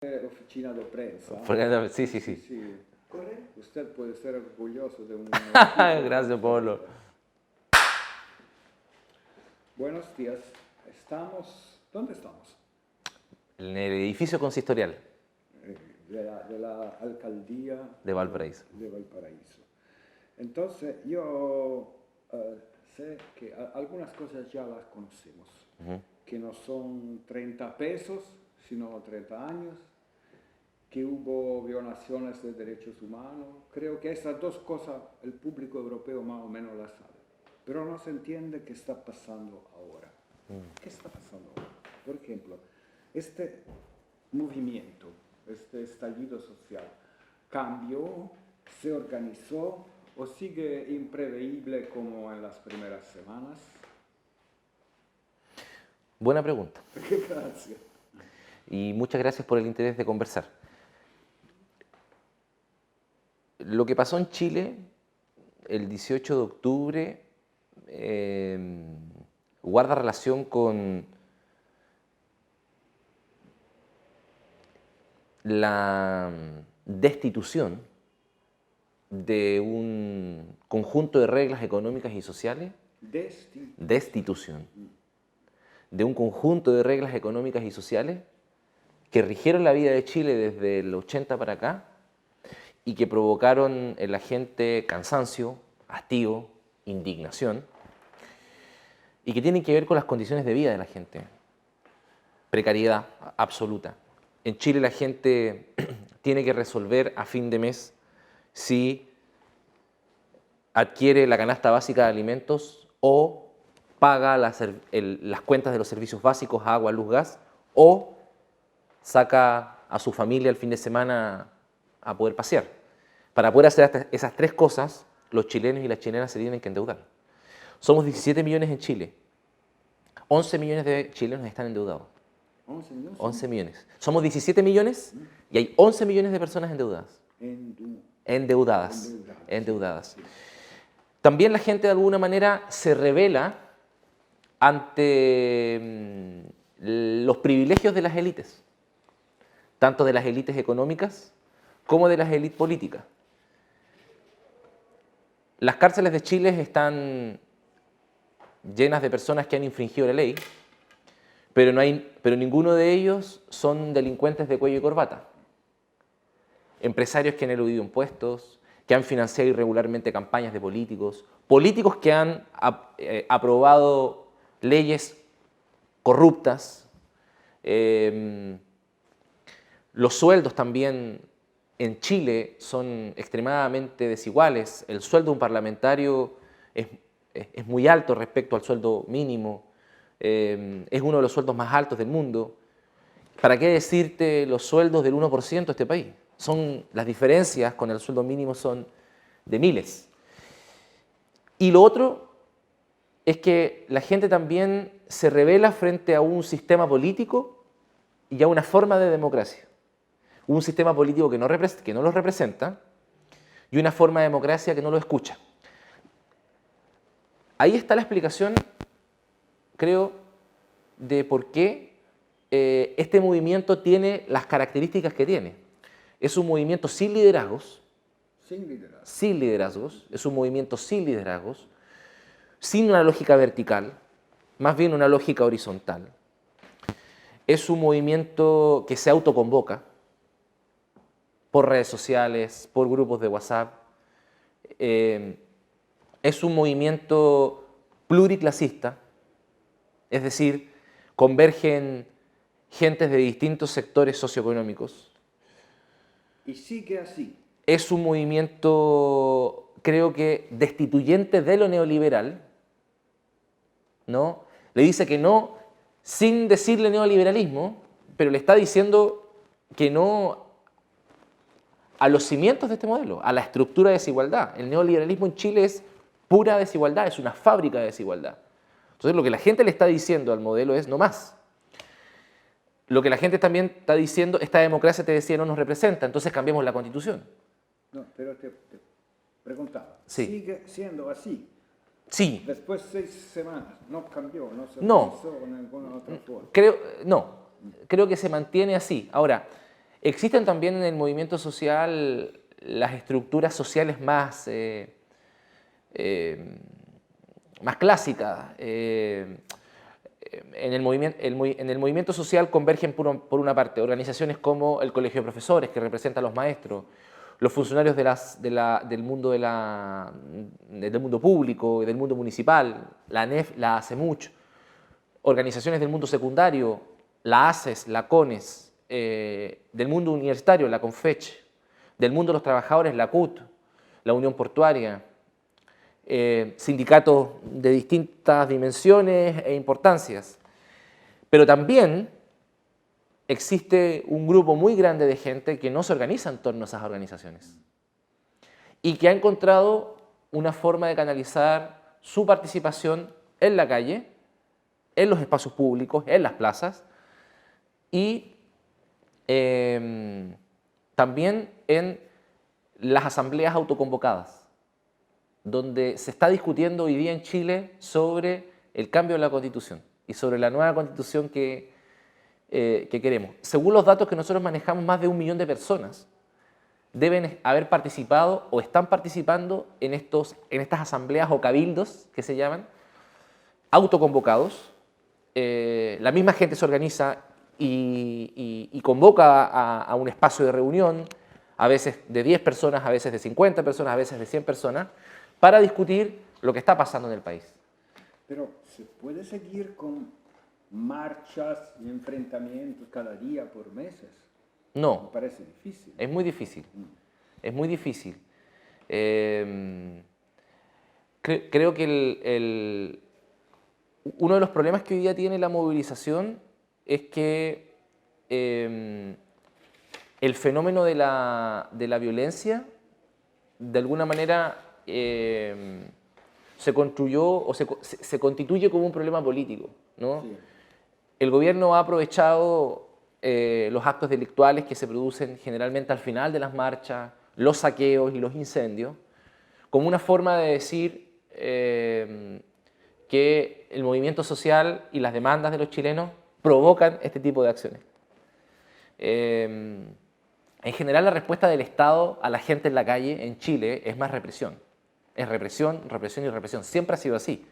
oficina de prensa. Sí, sí, sí. Sí. Usted puede ser orgulloso de un... Gracias, Pablo. Buenos días. ¿Dónde estamos? En el edificio consistorial De la alcaldía de Valparaíso. de Valparaíso. Entonces, yo sé que algunas cosas ya las conocemos, que no son 30 pesos, sino 30 años, que hubo violaciones de derechos humanos. Creo que esas dos cosas el público europeo más o menos las sabe. Pero no se entiende qué está pasando ahora. ¿Qué está pasando ahora? Por ejemplo, este movimiento, este estallido social, ¿cambió, se organizó o sigue imprevisible como en las primeras semanas? Buena pregunta. Gracias. Y muchas gracias por el interés de conversar. Lo que pasó en Chile el 18 de octubre guarda relación con la destitución de un conjunto de reglas económicas y sociales, destitución de un conjunto de reglas económicas y sociales que rigieron la vida de Chile desde el 80 para acá y que provocaron en la gente cansancio, hastío, indignación, y que tienen que ver con las condiciones de vida de la gente. Precariedad absoluta. En Chile la gente tiene que resolver a fin de mes si adquiere la canasta básica de alimentos o paga las cuentas de los servicios básicos, agua, luz, gas, o saca a su familia el fin de semana a poder pasear. Para poder hacer esas tres cosas, los chilenos y las chilenas se tienen que endeudar. Somos 17 millones en Chile. 11 millones de chilenos están endeudados. 11 millones. 11 millones. Somos 17 millones y hay 11 millones de personas endeudadas. Endeudadas. También la gente de alguna manera se revela ante los privilegios de las élites, tanto de las élites económicas como de las élites políticas. Las cárceles de Chile están llenas de personas que han infringido la ley, pero ninguno de ellos son delincuentes de cuello y corbata. Empresarios que han eludido impuestos, que han financiado irregularmente campañas de políticos, políticos que han aprobado leyes corruptas. Los sueldos también en Chile son extremadamente desiguales. El sueldo de un parlamentario es muy alto respecto al sueldo mínimo. Es uno de los sueldos más altos del mundo. ¿Para qué decirte los sueldos del 1% de este país? Las diferencias con el sueldo mínimo son de miles. Y lo otro es que la gente también se revela frente a un sistema político y a una forma de democracia. Un sistema político que no los representa y una forma de democracia que no lo escucha. Ahí está la explicación, creo, de por qué este movimiento tiene las características que tiene. Es un movimiento sin liderazgos. Sin liderazgos. Es un movimiento sin liderazgos, sin una lógica vertical, más bien una lógica horizontal. Es un movimiento que se autoconvoca por redes sociales, por grupos de WhatsApp. Es un movimiento pluriclasista, es decir, convergen gentes de distintos sectores socioeconómicos. Y sigue así. Es un movimiento, creo que, destituyente de lo neoliberal, ¿no? Le dice que no, sin decirle neoliberalismo, pero le está diciendo que no a los cimientos de este modelo, a la estructura de desigualdad. El neoliberalismo en Chile es pura desigualdad, es una fábrica de desigualdad. Entonces lo que la gente le está diciendo al modelo es no más. Lo que la gente también está diciendo, esta democracia, te decía, no nos representa, entonces cambiemos la Constitución. No, pero te preguntaba, Sí. ¿sigue siendo así? Sí. Después de 6 semanas, ¿no cambió? ¿No se No. organizó en alguna otra forma? Creo que se mantiene así. Ahora, Existen también en el movimiento social las estructuras sociales más clásicas. En el movimiento social convergen por una parte organizaciones como el Colegio de Profesores, que representa a los maestros, los funcionarios del mundo público y del mundo municipal, la ANEF, la ACEMUCH, organizaciones del mundo secundario, la ACES, la CONES, del mundo universitario, la CONFECH, del mundo de los trabajadores, la CUT, la Unión Portuaria, sindicatos de distintas dimensiones e importancias. Pero también existe un grupo muy grande de gente que no se organiza en torno a esas organizaciones y que ha encontrado una forma de canalizar su participación en la calle, en los espacios públicos, en las plazas y también en las asambleas autoconvocadas, donde se está discutiendo hoy día en Chile sobre el cambio de la Constitución y sobre la nueva Constitución que queremos. Según los datos que nosotros manejamos, más de 1 millón de personas deben haber participado o están participando en estas asambleas o cabildos que se llaman, autoconvocados. La misma gente se organiza y convoca a un espacio de reunión, a veces de 10 personas, a veces de 50 personas, a veces de 100 personas, para discutir lo que está pasando en el país. Pero ¿se puede seguir con marchas y enfrentamientos cada día por meses? No. Me parece difícil. Es muy difícil. Es muy difícil. Creo que uno de los problemas que hoy día tiene la movilización es que el fenómeno de la violencia, de alguna manera, se construyó o se constituye como un problema político, ¿no? Sí. El gobierno ha aprovechado los actos delictuales que se producen generalmente al final de las marchas, los saqueos y los incendios, como una forma de decir que el movimiento social y las demandas de los chilenos provocan este tipo de acciones. En general, la respuesta del Estado a la gente en la calle en Chile es más represión. Es represión, represión y represión. Siempre ha sido así.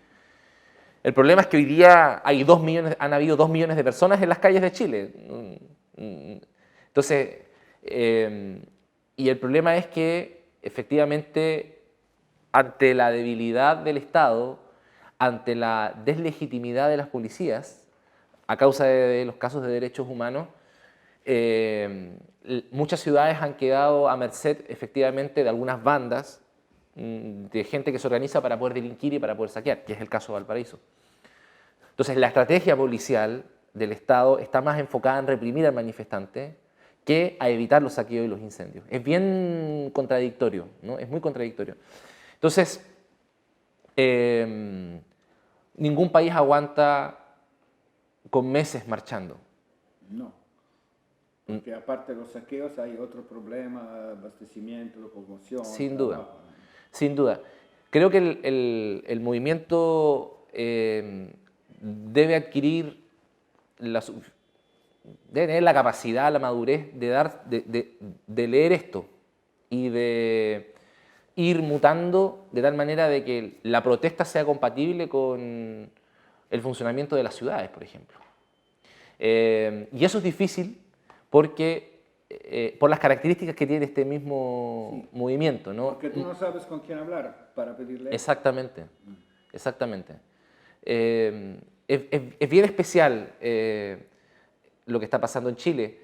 El problema es que hoy día han habido 2 millones de personas en las calles de Chile. Entonces, y el problema es que efectivamente ante la debilidad del Estado, ante la deslegitimidad de las policías, a causa de los casos de derechos humanos, muchas ciudades han quedado a merced efectivamente de algunas bandas de gente que se organiza para poder delinquir y para poder saquear, que es el caso de Valparaíso. Entonces, la estrategia policial del Estado está más enfocada en reprimir al manifestante que a evitar los saqueos y los incendios. Es bien contradictorio, ¿no? Es muy contradictorio. Entonces, ningún país aguanta con meses marchando. No. Porque aparte de los saqueos hay otro problema, abastecimiento, locomoción. Sin trabajo. duda, sin duda. Creo que el movimiento debe adquirir, debe tener la capacidad, la madurez de leer esto y de ir mutando de tal manera de que la protesta sea compatible con el funcionamiento de las ciudades, por ejemplo. Y eso es difícil porque por las características que tiene este mismo movimiento, ¿no? Porque tú no sabes con quién hablar para pedirle. Exactamente, exactamente. Es bien especial lo que está pasando en Chile.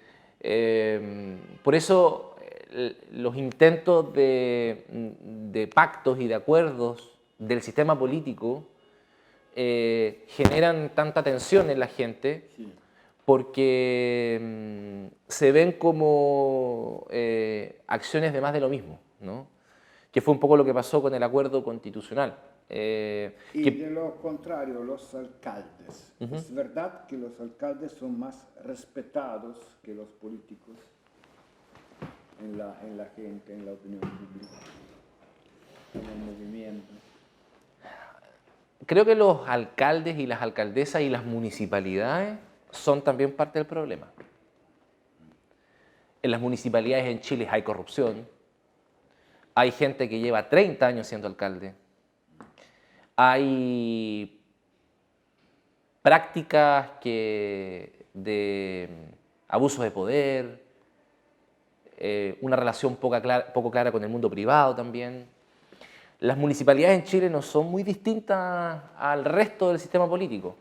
Por eso los intentos de pactos y de acuerdos del sistema político generan tanta tensión en la gente. Sí. Porque se ven como acciones de más de lo mismo, ¿no? Que fue un poco lo que pasó con el acuerdo constitucional. Y de lo contrario, los alcaldes. ¿Es verdad que los alcaldes son más respetados que los políticos en la gente, en la opinión pública, en el movimiento? Creo que los alcaldes y las alcaldesas y las municipalidades son también parte del problema. En las municipalidades en Chile hay corrupción. Hay gente que lleva 30 años siendo alcalde. Hay prácticas de abuso de poder, una relación poco clara con el mundo privado también. Las municipalidades en Chile no son muy distintas al resto del sistema político.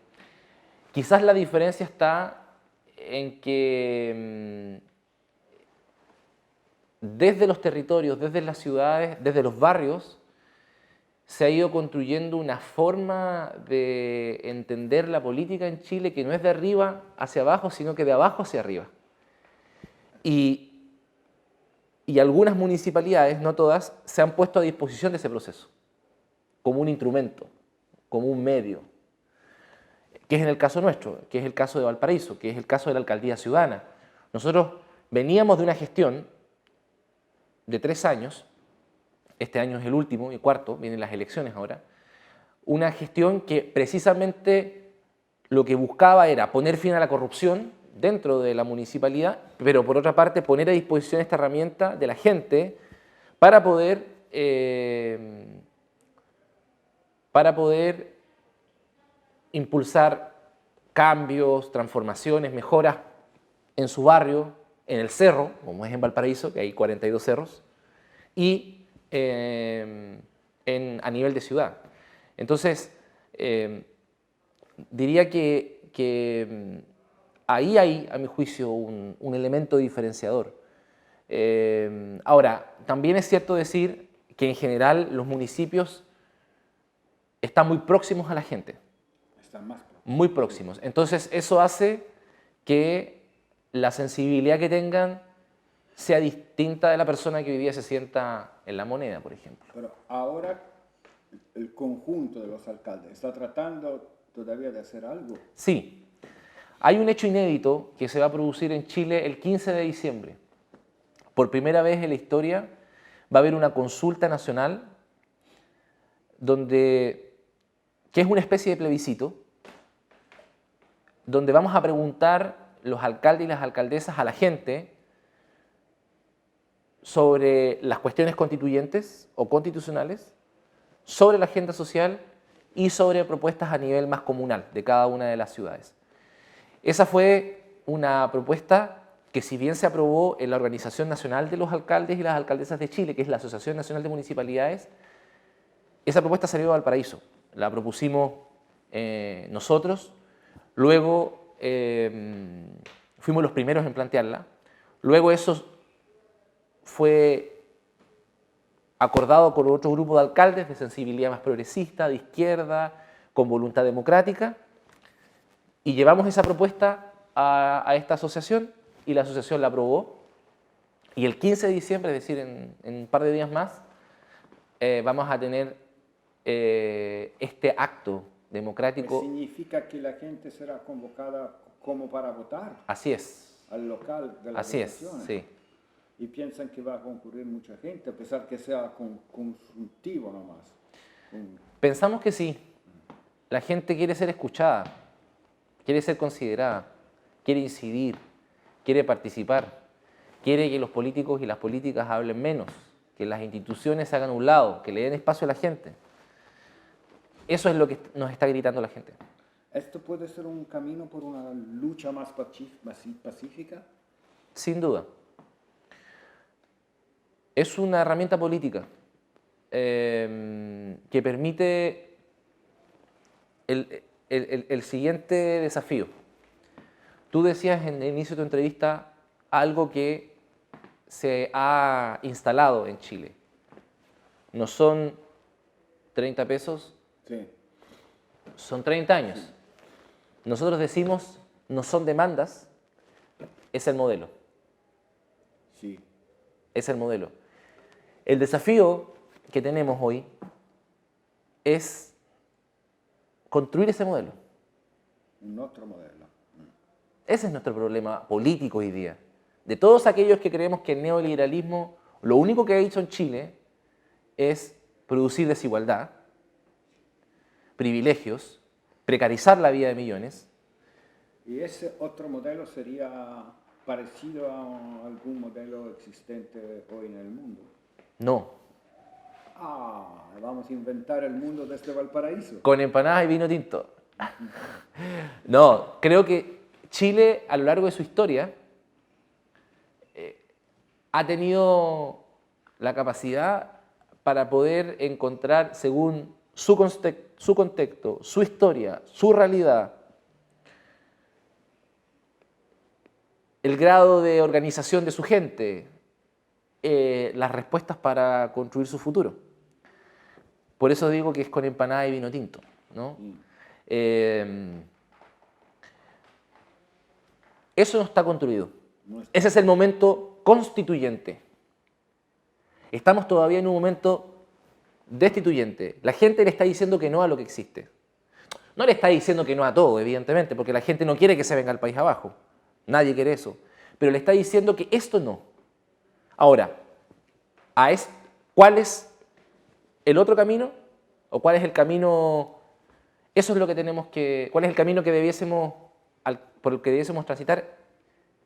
Quizás la diferencia está en que desde los territorios, desde las ciudades, desde los barrios, se ha ido construyendo una forma de entender la política en Chile que no es de arriba hacia abajo, sino que de abajo hacia arriba. Y algunas municipalidades, no todas, se han puesto a disposición de ese proceso, como un instrumento, como un medio, que es en el caso nuestro, que es el caso de Valparaíso, que es el caso de la Alcaldía Ciudadana. Nosotros veníamos de una gestión de 3 años, este año es el último y cuarto, vienen las elecciones ahora, una gestión que precisamente lo que buscaba era poner fin a la corrupción dentro de la municipalidad, pero por otra parte poner a disposición esta herramienta de la gente para poder impulsar cambios, transformaciones, mejoras en su barrio, en el cerro, como es en Valparaíso, que hay 42 cerros, y a nivel de ciudad. Entonces, diría que ahí hay, a mi juicio, un elemento diferenciador. Ahora, también es cierto decir que en general los municipios están muy próximos a la gente. Están más próximos. Muy próximos. Entonces, eso hace que la sensibilidad que tengan sea distinta de la persona que hoy día se sienta en La Moneda, por ejemplo. Pero ahora el conjunto de los alcaldes está tratando todavía de hacer algo. Sí. Hay un hecho inédito que se va a producir en Chile el 15 de diciembre. Por primera vez en la historia va a haber una consulta nacional que es una especie de plebiscito, donde vamos a preguntar los alcaldes y las alcaldesas a la gente sobre las cuestiones constituyentes o constitucionales, sobre la agenda social y sobre propuestas a nivel más comunal de cada una de las ciudades. Esa fue una propuesta que, si bien se aprobó en la Organización Nacional de los Alcaldes y las Alcaldesas de Chile, que es la Asociación Nacional de Municipalidades, esa propuesta salió de Valparaíso. La propusimos nosotros, luego fuimos los primeros en plantearla, luego eso fue acordado con otro grupo de alcaldes de sensibilidad más progresista, de izquierda, con voluntad democrática, y llevamos esa propuesta a esta asociación y la asociación la aprobó. Y el 15 de diciembre, es decir, en un par de días más, vamos a tener este acto democrático. ¿Significa que la gente será convocada como para votar? Así es. Al local de las Así es, votaciones. sí. Y piensan que va a concurrir mucha gente, a pesar que sea consultivo nomás. Pensamos que sí. La gente quiere ser escuchada, quiere ser considerada, quiere incidir, quiere participar, quiere que los políticos y las políticas hablen menos, que las instituciones se hagan a un lado, que le den espacio a la gente. Eso es lo que nos está gritando la gente. ¿Esto puede ser un camino por una lucha más pacífica? Sin duda. Es una herramienta política que permite el siguiente desafío. Tú decías en el inicio de tu entrevista algo que se ha instalado en Chile. No son 30 pesos, Sí. son 30 años. Nosotros decimos, no son demandas, es el modelo. Sí. Es el modelo. El desafío que tenemos hoy es construir ese modelo. Un otro modelo. Ese es nuestro problema político hoy día. De todos aquellos que creemos que el neoliberalismo lo único que ha hecho en Chile es producir desigualdad, privilegios, precarizar la vida de millones. Y ese otro modelo sería parecido a algún modelo existente hoy en el mundo. No. Vamos a inventar el mundo desde Valparaíso. Con empanadas y vino tinto. No, creo que Chile a lo largo de su historia ha tenido la capacidad para poder encontrar, según su contexto, su historia, su realidad, el grado de organización de su gente, las respuestas para construir su futuro. Por eso digo que es con empanada y vino tinto, ¿no? Eso no está construido. Ese es el momento constituyente. Estamos todavía en un momento destituyente. La gente le está diciendo que no a lo que existe. No le está diciendo que no a todo, evidentemente, porque la gente no quiere que se venga al país abajo. Nadie quiere eso. Pero le está diciendo que esto no. Ahora, ¿cuál es el otro camino? ¿O cuál es el camino? Eso es lo que tenemos que... ¿Cuál es el camino que por el que debiésemos transitar?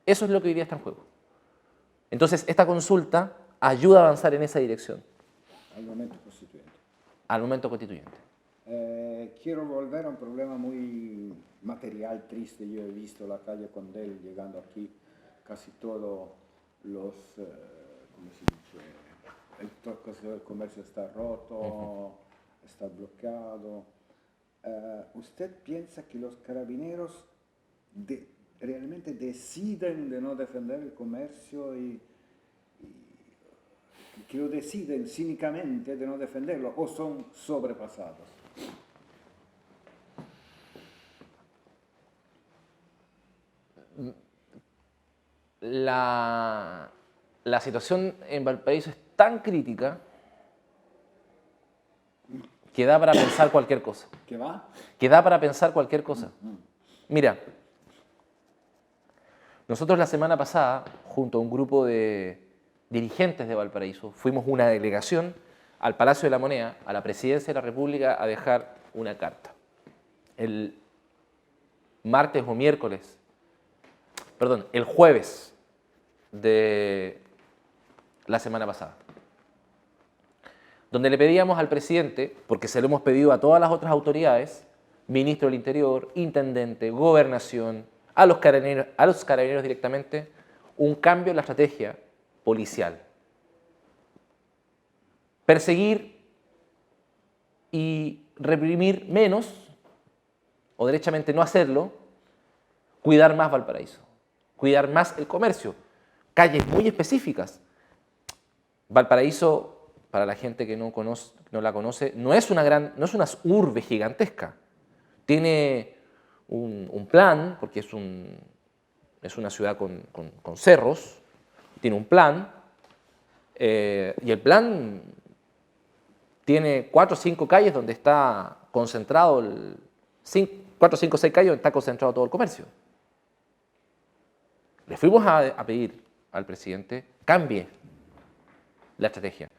Eso es lo que hoy día está en juego. Entonces, esta consulta ayuda a avanzar en esa dirección. Al momento constituyente. Al momento constituyente. Quiero volver a un problema muy material, triste. Yo he visto la calle Condel llegando aquí, casi todos los, ¿cómo se dice? El comercio está roto, está bloqueado. ¿Usted piensa que los carabineros realmente deciden de no defender el comercio y que lo deciden cínicamente de no defenderlo o son sobrepasados? La situación en Valparaíso es tan crítica que da para pensar cualquier cosa. ¿Qué va? Que da para pensar cualquier cosa. Mira, nosotros la semana pasada, junto a un grupo de dirigentes de Valparaíso, fuimos una delegación al Palacio de la Moneda, a la Presidencia de la República, a dejar una carta. El jueves de la semana pasada, donde le pedíamos al presidente, porque se lo hemos pedido a todas las otras autoridades, ministro del Interior, intendente, gobernación, a los carabineros directamente, un cambio en la estrategia policial. Perseguir y reprimir menos, o derechamente no hacerlo, cuidar más Valparaíso, cuidar más el comercio, calles muy específicas. Valparaíso, para la gente que no la conoce, no es una urbe gigantesca. Tiene un plan, porque es una ciudad con cerros, tiene un plan, y el plan tiene 4 o 5 calles donde está concentrado, 4, 5, 6 calles donde está concentrado todo el comercio. Le fuimos a pedir al presidente cambie la estrategia.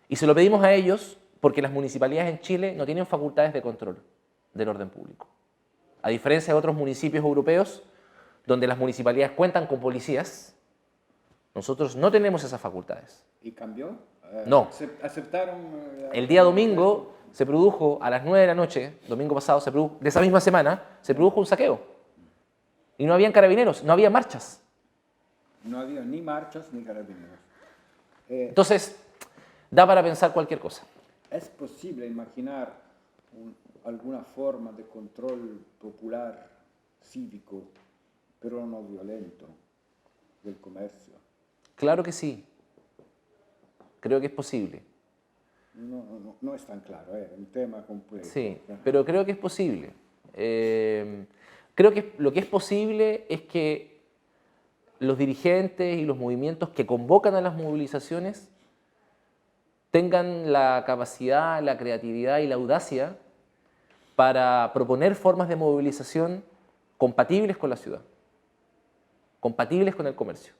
Y se lo pedimos a ellos porque las municipalidades en Chile no tienen facultades de control del orden público. A diferencia de otros municipios europeos, donde las municipalidades cuentan con policías, nosotros no tenemos esas facultades. ¿Y cambió? No. ¿Aceptaron? El día domingo se produjo, a las 9 de la noche, domingo pasado, de esa misma semana, se produjo un saqueo. Y no habían carabineros, no había marchas. No había ni marchas ni carabineros. Entonces, da para pensar cualquier cosa. ¿Es posible imaginar alguna forma de control popular, cívico, pero no violento, del comercio? Claro que sí. Creo que es posible. No es tan claro, es un tema complejo. Sí, pero creo que es posible. Creo que lo que es posible es que los dirigentes y los movimientos que convocan a las movilizaciones tengan la capacidad, la creatividad y la audacia para proponer formas de movilización compatibles con la ciudad, compatibles con el comercio.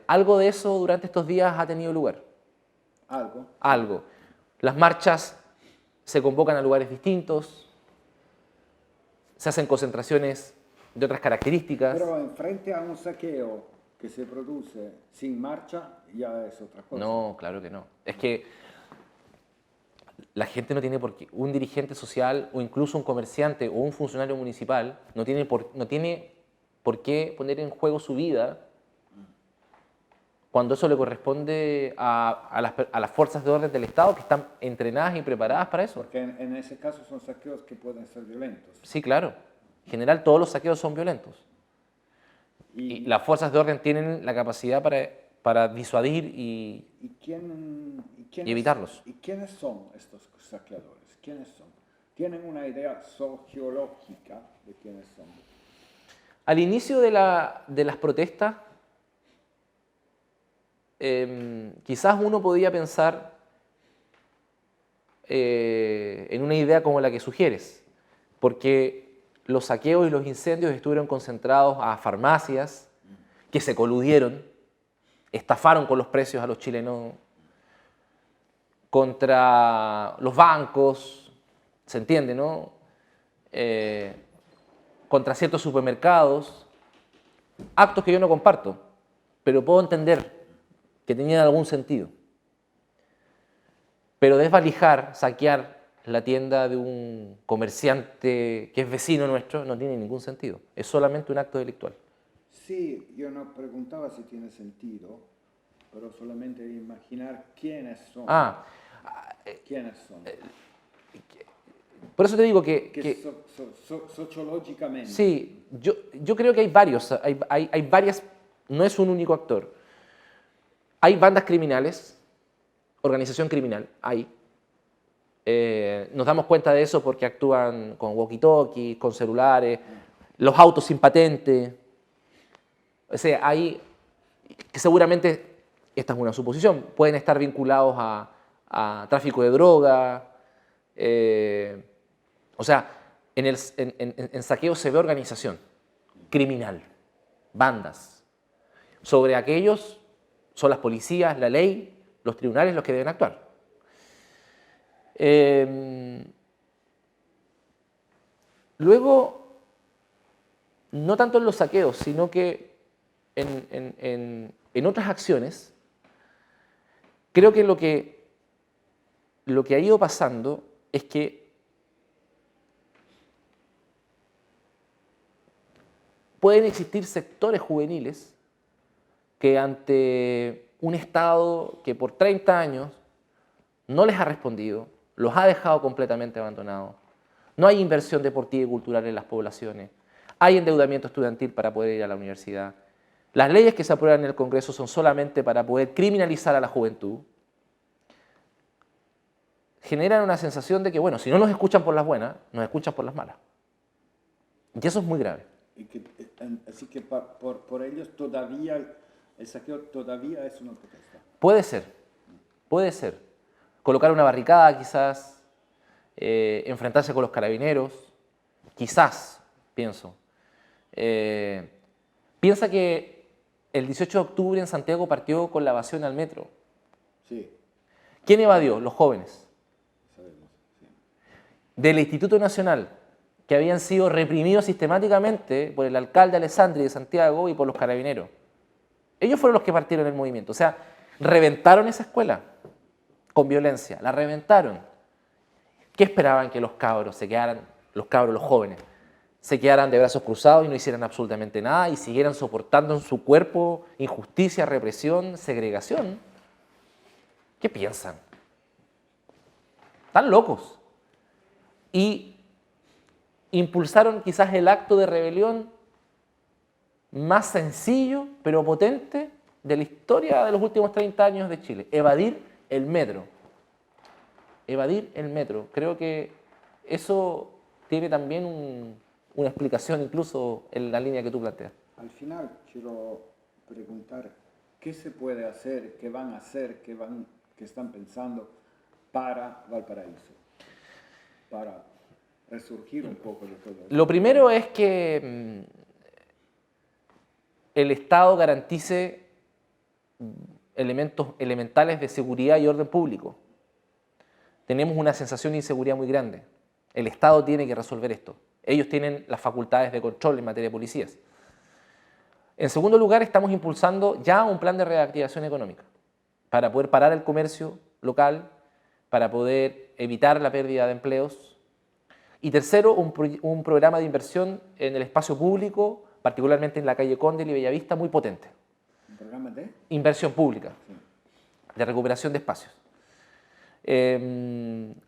Algo de eso durante estos días ha tenido lugar. Algo. Las marchas se convocan a lugares distintos, se hacen concentraciones de otras características. Pero en frente a un saqueo que se produce sin marcha, ya es otra cosa. No, claro que no. Es que la gente no tiene por qué, un dirigente social o incluso un comerciante o un funcionario municipal no tiene por qué poner en juego su vida cuando eso le corresponde a las fuerzas de orden del Estado que están entrenadas y preparadas para eso. Porque en ese caso son saqueos que pueden ser violentos. Sí, claro. En general todos los saqueos son violentos. Y las fuerzas de orden tienen la capacidad para disuadir y evitarlos. ¿Y quiénes son estos saqueadores? ¿Quiénes son? ¿Tienen una idea sociológica de quiénes son? Al inicio de las protestas, quizás uno podía pensar en una idea como la que sugieres, porque los saqueos y los incendios estuvieron concentrados a farmacias que se coludieron, estafaron con los precios a los chilenos, contra los bancos, se entiende, ¿no? Contra ciertos supermercados, actos que yo no comparto, pero puedo entender que tenían algún sentido. Pero desvalijar, saquear la tienda de un comerciante que es vecino nuestro no tiene ningún sentido. Es solamente un acto delictual. Sí, yo no preguntaba si tiene sentido, pero solamente imaginar quiénes son. ¿Quiénes son? Por eso te digo sociológicamente. Sí, yo creo que hay varios, hay varias, no es un único actor. Hay bandas criminales, organización criminal, hay. Nos damos cuenta de eso porque actúan con walkie-talkie, con celulares, los autos sin patente. O sea, hay que seguramente, esta es una suposición, pueden estar vinculados a tráfico de droga. O sea, en saqueo se ve organización criminal, bandas. Sobre aquellos son las policías, la ley, los tribunales los que deben actuar. Luego, no tanto en los saqueos, sino que en otras acciones, creo que lo que ha ido pasando es que pueden existir sectores juveniles que ante un Estado que por 30 años no les ha respondido, los ha dejado completamente abandonados, no hay inversión deportiva y cultural en las poblaciones, hay endeudamiento estudiantil para poder ir a la universidad, las leyes que se aprueban en el Congreso son solamente para poder criminalizar a la juventud, generan una sensación de que, bueno, si no nos escuchan por las buenas, nos escuchan por las malas. Y eso es muy grave. Así que por ellos todavía el saqueo todavía es una protesta. Puede ser, puede ser. Colocar una barricada quizás, enfrentarse con los carabineros, quizás, pienso. Piensa que el 18 de octubre en Santiago partió con la evasión al metro. Sí. ¿Quién evadió? Los jóvenes. Sabemos, sí. Del Instituto Nacional, que habían sido reprimidos sistemáticamente por el alcalde Alessandri de Santiago y por los carabineros. Ellos fueron los que partieron el movimiento. O sea, reventaron esa escuela con violencia, la reventaron. ¿Qué esperaban? Que los cabros se quedaran, los jóvenes, se quedaran de brazos cruzados y no hicieran absolutamente nada y siguieran soportando en su cuerpo injusticia, represión, segregación. ¿Qué piensan? Están locos. Y impulsaron quizás el acto de rebelión más sencillo, pero potente, de la historia de los últimos 30 años de Chile. Evadir el metro. Evadir el metro. Creo que eso tiene también una explicación incluso en la línea que tú planteas. Al final quiero preguntar, ¿qué se puede hacer, qué van a hacer, qué están pensando para Valparaíso? Para resurgir un poco de todo esto. Lo primero es que el Estado garantice elementos elementales de seguridad y orden público. Tenemos una sensación de inseguridad muy grande. El Estado tiene que resolver esto. Ellos tienen las facultades de control en materia de policías. En segundo lugar, estamos impulsando ya un plan de reactivación económica para poder parar el comercio local, para poder evitar la pérdida de empleos. Y tercero, un programa de inversión en el espacio público, particularmente en la calle Condel y Bellavista, muy potente. ¿Un programa de? Inversión pública, Sí. de recuperación de espacios.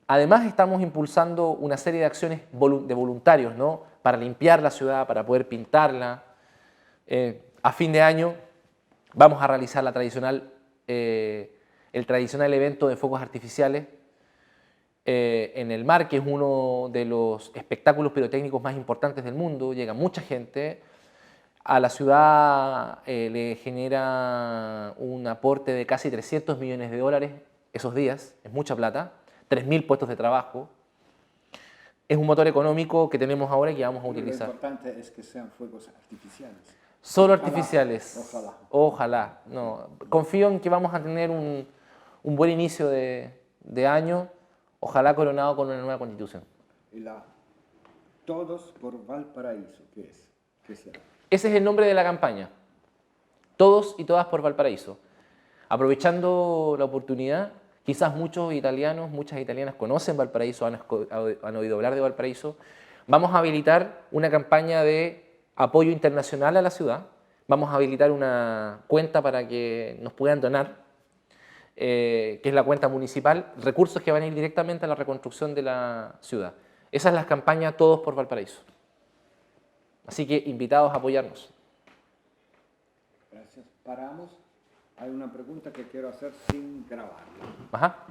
Además, estamos impulsando una serie de acciones de voluntarios, ¿no? Para limpiar la ciudad, para poder pintarla. A fin de año vamos a realizar el tradicional evento de fuegos artificiales en el mar, que es uno de los espectáculos pirotécnicos más importantes del mundo. Llega mucha gente. A la ciudad le genera un aporte de casi 300 millones de dólares esos días, es mucha plata, 3.000 puestos de trabajo. Es un motor económico que tenemos ahora y que vamos a utilizar. Lo importante es que sean fuegos artificiales. Solo Ojalá, artificiales. ojalá. Ojalá. No, confío en que vamos a tener un buen inicio de año, ojalá coronado con una nueva constitución. Y todos por Valparaíso, ¿qué es? ¿Qué será? Ese es el nombre de la campaña. Todos y todas por Valparaíso. Aprovechando la oportunidad, quizás muchos italianos, muchas italianas conocen Valparaíso, han oído hablar de Valparaíso. Vamos a habilitar una campaña de apoyo internacional a la ciudad. Vamos a habilitar una cuenta para que nos puedan donar, que es la cuenta municipal, recursos que van a ir directamente a la reconstrucción de la ciudad. Esa es la campaña Todos por Valparaíso. Así que invitados a apoyarnos. Gracias. Paramos. Hay una pregunta que quiero hacer sin grabarla. Ajá.